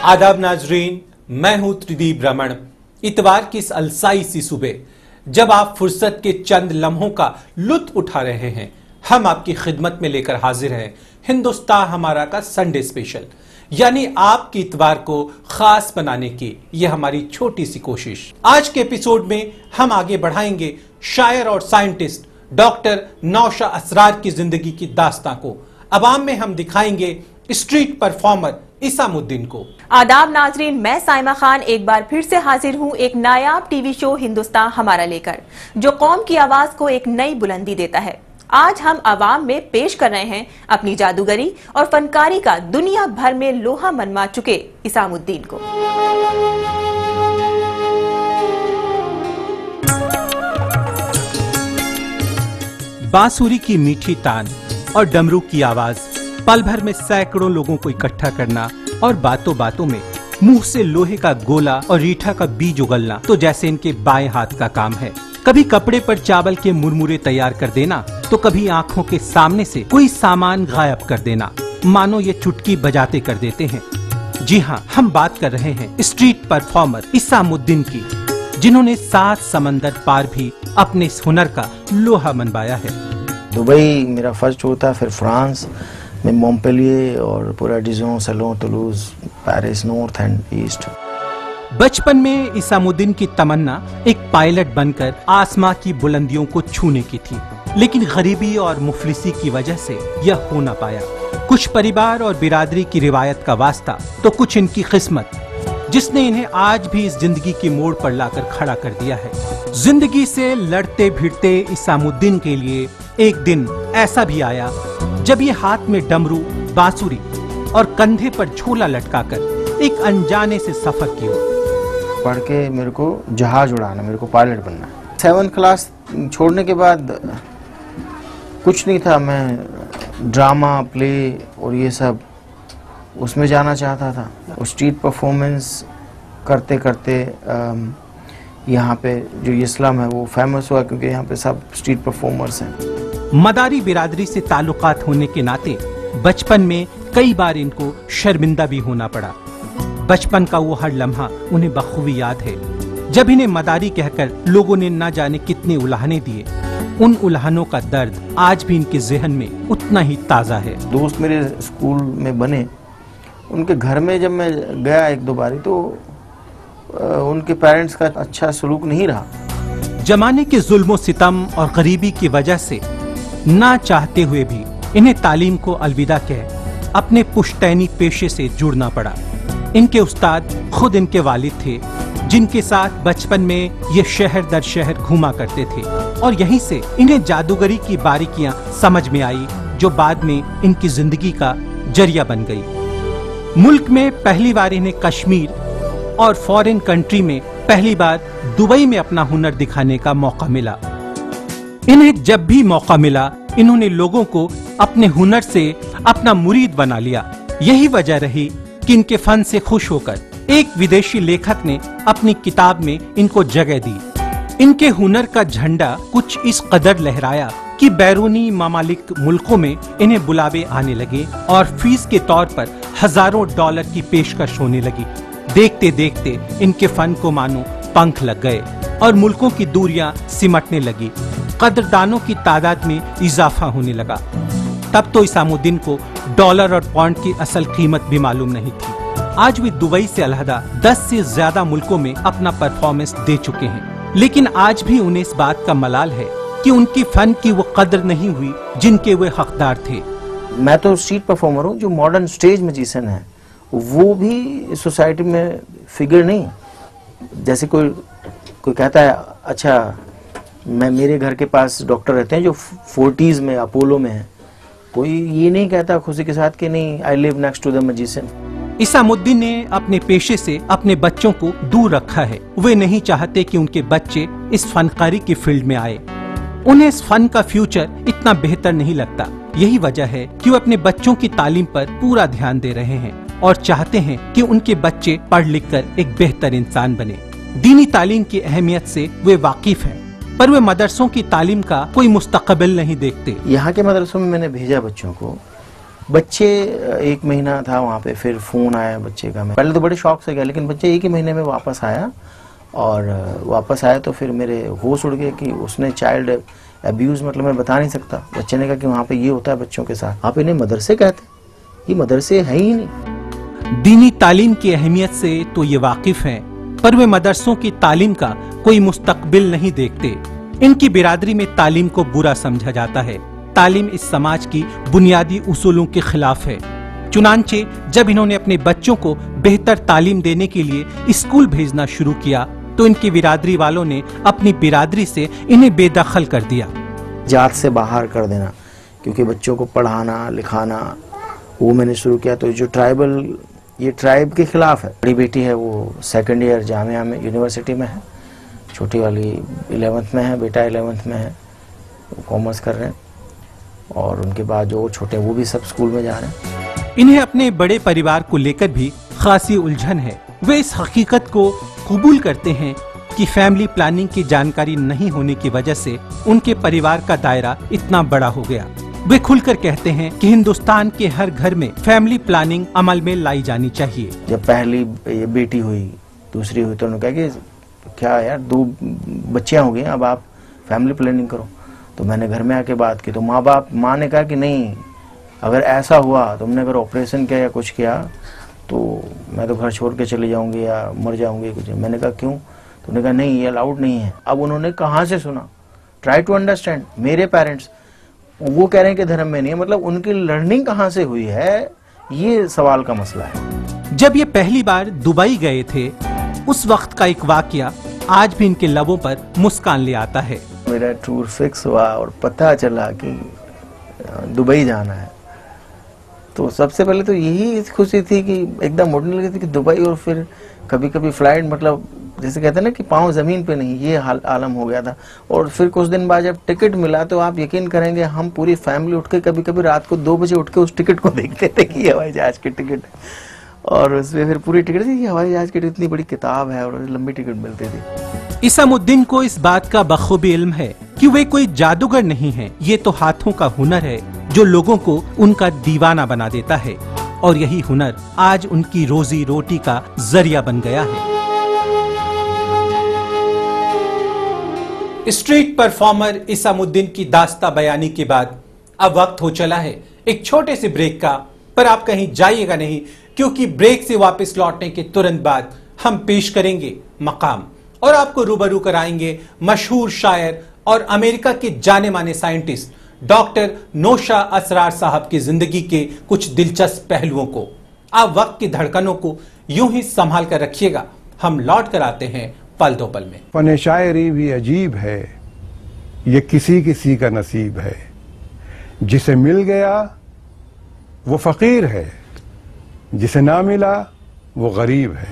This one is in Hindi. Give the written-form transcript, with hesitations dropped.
आदाब नाजरीन, मैं हूं त्रिदीप रमन। इतवार की इस अलसाई सी सुबह जब आप फुर्सत के चंद लम्हों का लुत्फ उठा रहे हैं, हम आपकी खिदमत में लेकर हाजिर हैं हिंदुस्तान हमारा का संडे स्पेशल, यानी आपकी इतवार को खास बनाने की यह हमारी छोटी सी कोशिश। आज के एपिसोड में हम आगे बढ़ाएंगे शायर और साइंटिस्ट डॉक्टर नौशाद असरार की जिंदगी की दास्तां को। अवाम में हम दिखाएंगे स्ट्रीट परफॉर्मर इसामुद्दीन को। आदाब नाजरीन, मैं साइमा खान एक बार फिर से हाजिर हूँ एक नायाब टीवी शो हिंदुस्तान हमारा लेकर, जो कौम की आवाज को एक नई बुलंदी देता है। आज हम अवाम में पेश कर रहे हैं अपनी जादूगरी और फनकारी का दुनिया भर में लोहा मनवा चुके इसामुद्दीन को। बांसुरी की मीठी तान और डमरू की आवाज पल भर में सैकड़ों लोगों को इकट्ठा करना और बातों बातों में मुंह से लोहे का गोला और रीठा का बीज उगलना तो जैसे इनके बाएं हाथ का काम है। कभी कपड़े पर चावल के मुरमुरे तैयार कर देना तो कभी आंखों के सामने से कोई सामान गायब कर देना, मानो ये चुटकी बजाते कर देते हैं। जी हाँ, हम बात कर रहे हैं स्ट्रीट परफॉर्मर इसामुद्दीन की, जिन्होंने 7 समंदर पार भी अपने इस हुनर का लोहा मनवाया है। दुबई मेरा फर्स्ट होता, फिर फ्रांस में मोंपेलिये और पूरा Dijon, Salon, Toulouse, Paris, north and east. बचपन में इसामुद्दीन की तमन्ना एक पायलट बनकर आसमां की बुलंदियों को छूने की थी, लेकिन गरीबी और मुफलिसी की वजह से यह हो न पाया। कुछ परिवार और बिरादरी की रिवायत का वास्ता तो कुछ इनकी किस्मत, जिसने इन्हें आज भी इस जिंदगी के मोड़ पर लाकर खड़ा कर दिया है। जिंदगी से लड़ते भिड़ते इसामुद्दीन के लिए एक दिन ऐसा भी आया जब ये हाथ में डमरू, बांसुरी और कंधे पर झोला लटकाकर एक अनजाने से सफर की ओर। पढ़ के मेरे को जहाज उड़ाना, मेरे को पायलट बनना है। 7th क्लास छोड़ने के बाद कुछ नहीं था, मैं ड्रामा, प्ले और ये सब उसमें जाना चाहता था। और स्ट्रीट परफॉर्मेंस करते करते यहाँ पे जो ये स्लम है वो फेमस हुआ, क्योंकि यहाँ पे सब स्ट्रीट परफॉर्मर्स हैं। मदारी बिरादरी से ताल्लुकात होने के नाते बचपन में कई बार इनको शर्मिंदा भी होना पड़ा। बचपन का वो हर लम्हा उन्हें बखूबी याद है, जब इन्हें मदारी कहकर लोगों ने न जाने कितने उल्हाने दिए। उन उल्हानों का दर्द आज भी इनके ज़हन में उतना ही ताज़ा है। दोस्त मेरे स्कूल में बने, उनके घर में जब मैं गया 1-2 बारी तो उनके पेरेंट्स का अच्छा सलूक नहीं रहा। जमाने के जुल्म सितम और गरीबी की वजह से ना चाहते हुए भी इन्हें तालीम को अलविदा कह अपने पुश्तैनी पेशे से जुड़ना पड़ा। इनके उस्ताद खुद इनके वालिद थे, जिनके साथ बचपन में ये शहर दर शहर घूमा करते थे, और यहीं से इन्हें जादूगरी की बारीकियां समझ में आई, जो बाद में इनकी जिंदगी का जरिया बन गई। मुल्क में पहली बार इन्हें कश्मीर और फॉरेन कंट्री में पहली बार दुबई में अपना हुनर दिखाने का मौका मिला। इन्हें जब भी मौका मिला, इन्होंने लोगों को अपने हुनर से अपना मुरीद बना लिया। यही वजह रही कि इनके फन से खुश होकर एक विदेशी लेखक ने अपनी किताब में इनको जगह दी। इनके हुनर का झंडा कुछ इस कदर लहराया कि बैरूनी मामालिक मुल्कों में इन्हें बुलावे आने लगे और फीस के तौर पर हजारों डॉलर की पेशकश होने लगी। देखते देखते इनके फन को मानो पंख लग गए और मुल्कों की दूरियां सिमटने लगी। कदरदानों की तादाद में इजाफा होने लगा। तब तो इसामुद्दीन को डॉलर और पौंड की असल कीमत भी मालूम नहीं थी। आज भी दुबई से अलहदा 10 से ज्यादा मुल्कों में अपना परफॉर्मेंस दे चुके हैं, लेकिन आज भी उन्हें इस बात का मलाल है कि उनकी फन की वो कदर नहीं हुई जिनके वे हकदार थे। मैं तो स्ट्रीट परफॉर्मर हूँ, जो मॉडर्न स्टेज म्यूजिशियन है वो भी सोसाइटी में फिगर नहीं। जैसे कोई कहता है, अच्छा मेरे घर के पास डॉक्टर रहते हैं जो 40s में अपोलो में है, कोई ये नहीं कहता खुशी के साथ कि नहीं I live next to the magician. Isamuddin ने अपने पेशे से अपने बच्चों को दूर रखा है। वे नहीं चाहते कि उनके बच्चे इस फनकारी की फील्ड में आए। उन्हें इस फन का फ्यूचर इतना बेहतर नहीं लगता। यही वजह है कि वो अपने बच्चों की तालीम पर पूरा ध्यान दे रहे हैं और चाहते हैं कि उनके बच्चे पढ़ लिख कर एक बेहतर इंसान बने। दीनी तालीम की अहमियत से वे वाकिफ हैं, पर वे मदरसों की तालीम का कोई मुस्तकबिल नहीं देखते। यहाँ के मदरसों में मैंने भेजा बच्चों को, बच्चे 1 महीना था वहाँ पे, फिर फ़ोन आया बच्चे का। मैं पहले तो बड़े शौक से गया, लेकिन बच्चे 1 ही महीने में वापस आया। और वापस आया तो फिर मेरे होश उड़ गए कि उसने चाइल्ड अब्यूज़, मतलब मैं बता नहीं सकता। बच्चे ने कहा कि वहाँ पे ये होता है बच्चों के साथ। आप इन्हें मदरसे कहते, ये मदरसे है ही नहीं। दीनी तालीम की अहमियत से तो ये वाकिफ हैं, पर वे मदरसों की तालीम का कोई मुस्तकबिल नहीं देखते। इनकी बिरादरी में तालीम को बुरा समझा जाता है। तालीम इस समाज की बुनियादी उसूलों के खिलाफ है। चुनांचे जब इन्होंने अपने बच्चों को बेहतर तालीम देने के लिए स्कूल भेजना शुरू किया तो इनकी बिरादरी वालों ने अपनी बिरादरी से इन्हें बेदखल कर दिया। जात से बाहर कर देना, क्योंकि बच्चों को पढ़ाना लिखाना वो मैंने शुरू किया। तो जो ट्राइबल, ये ट्राइब के खिलाफ है। बड़ी बेटी है वो 2nd ईयर जामिया में, यूनिवर्सिटी में है। छोटी वाली 11th में है, बेटा 11th में है, वो कॉमर्स कर रहे हैं। और उनके बाद जो छोटे वो भी सब स्कूल में जा रहे हैं। इन्हें अपने बड़े परिवार को लेकर भी खासी उलझन है। वे इस हकीकत को कबूल करते हैं कि फैमिली प्लानिंग की जानकारी नहीं होने की वजह से उनके परिवार का दायरा इतना बड़ा हो गया। वे खुलकर कहते हैं कि हिंदुस्तान के हर घर में फैमिली प्लानिंग अमल में लाई जानी चाहिए। जब पहली ये बेटी हुई, दूसरी हुई, तो उन्होंने कहा कि क्या यार 2 बच्चियां हो गई, अब आप फैमिली प्लानिंग करो। तो मैंने घर में आके बात की तो माँ ने कहा कि नहीं, अगर ऐसा हुआ, तुमने अगर ऑपरेशन किया या कुछ किया तो मैं तो घर छोड़ के चले जाऊंगी या मर जाऊंगी कुछ। मैंने कहा क्यों? तो उन्होंने कहा नहीं, ये अलाउड नहीं है। अब उन्होंने कहाँ से सुना? Try to understand. मेरे पेरेंट्स वो कह रहे हैं कि धर्म में नहीं है, मतलब उनकी लर्निंग कहाँ से हुई है, ये सवाल का मसला है। जब ये पहली बार दुबई गए थे, उस वक्त का एक वाकया आज भी इनके लबों पर मुस्कान ले आता है। मेरा टूर फिक्स हुआ और पता चला कि दुबई जाना है, तो सबसे पहले तो यही खुशी थी कि एकदम उड़ने लगी थी कि दुबई। और फिर कभी कभी फ्लाइट, मतलब जैसे कहते हैं ना कि पाँव जमीन पे नहीं, ये आलम हो गया था। और फिर कुछ दिन बाद जब टिकट मिला तो आप यकीन करेंगे, हम पूरी फैमिली उठ के कभी कभी रात को 2 बजे उठ के उस टिकट को देखते थे कि हवाई जहाज की टिकट है। और उसमें फिर पूरी टिकट थी, हवाई जहाज की इतनी बड़ी किताब है और लंबी टिकट मिलती थी। इसामुद्दीन को इस बात का बखूबी इल्म है कि वे कोई जादूगर नहीं है। ये तो हाथों का हुनर है जो लोगों को उनका दीवाना बना देता है, और यही हुनर आज उनकी रोजी रोटी का जरिया बन गया है। स्ट्रीट परफॉर्मर इसामुद्दीन की दास्ता बयानी के बाद अब वक्त हो चला है एक छोटे से ब्रेक का, पर आप कहीं जाइएगा नहीं, क्योंकि ब्रेक से वापस लौटने के तुरंत बाद हम पेश करेंगे मकाम और आपको रूबरू कराएंगे मशहूर शायर और अमेरिका के जाने माने साइंटिस्ट डॉक्टर नौशा असरार साहब की जिंदगी के कुछ दिलचस्प पहलुओं को। आप वक्त की धड़कनों को यूं ही संभाल कर रखिएगा, हम लौट कर आते हैं पल दो पल में। फन शायरी भी अजीब है, ये किसी किसी का नसीब है। जिसे मिल गया वो फकीर है, जिसे ना मिला वो गरीब है।